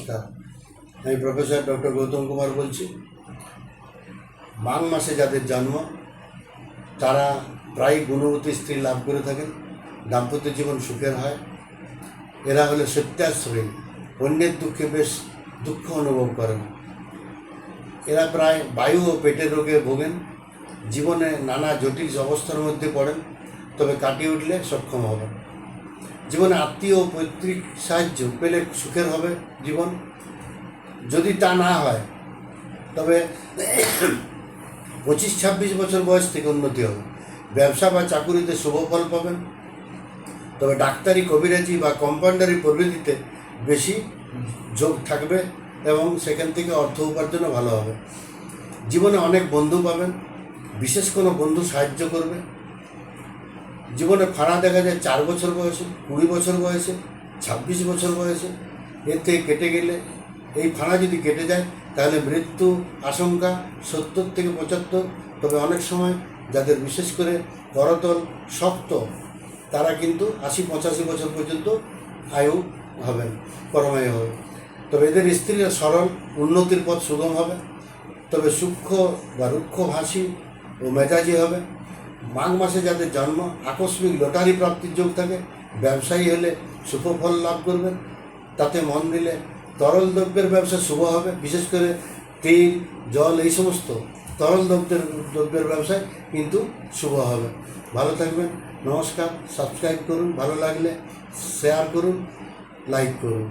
নমস্কার, আমি professor doctor Gautam Kumar বলছি। মাঘ মাসে যাদের জন্ম তারা প্রায় গুণবতী স্ত্রী লাভ করে থাকেন, দাম্পত্য জীবন সুখের হয়। এরা হলো সত্যাশ্রয়ী, অন্যের দুঃখে বেশ দুঃখ অনুভব করেন। এরা প্রায় বায়ু ও পেটের রোগে ভোগেন, জীবনে নানা জটিল অবস্থার মধ্যে পড়েন, তবে কাটিয়ে উঠলে সক্ষম হবেন। জীবনে আত্মীয় ও পৈতৃক সাহায্য পেলে সুখের হবে জীবন। যদি তা না হয় তবে 25-26 বছর বয়স থেকে উন্নতি হবে। ব্যবসা বা চাকুরিতে শুভ ফল পাবেন, তবে ডাক্তারি, কবিরাজি বা কম্পাউন্ডারি প্রবৃত্তিতে বেশি যোগ থাকবে এবং সেখান থেকে অর্থ উপার্জনও ভালো হবে। জীবনে অনেক বন্ধু পাবেন, বিশেষ কোনো বন্ধু সাহায্য করবে। জীবনে ফাঁড়া দেখা যায় 4 বছর বয়সে, 20 বছর বয়সে, 26 বছর বয়সে। এর থেকে কেটে গেলে, এই ফাঁড়া যদি কেটে যায় তাহলে মৃত্যু আশঙ্কা 70 থেকে 75। তবে অনেক সময় যাদের বিশেষ করে করতল শক্ত তারা কিন্তু 80-85 বছর পর্যন্ত আয়ু হবেন, পরমায়ু হবে। তবে এদের স্ত্রীরা সরল, উন্নতির পথ সুগম হবে। তবে সূক্ষ্ম বা রুক্ষভাষী ও মেজাজি হবে। মাঘ মাসে যাদের জন্ম আকস্মিক লটারি প্রাপ্তির যোগ থাকে। ব্যবসায়ী হলে সুফল লাভ করবেন, তাতে মন দিলে তরল দ্রব্যের ব্যবসা শুভ হবে। বিশেষ করে তেল, জল, এই সমস্ত তরল দ্রব্যের ব্যবসায় কিন্তু শুভ হবে। ভালো থাকবেন, নমস্কার। সাবস্ক্রাইব করুন, ভালো লাগলে শেয়ার করুন, লাইক করুন।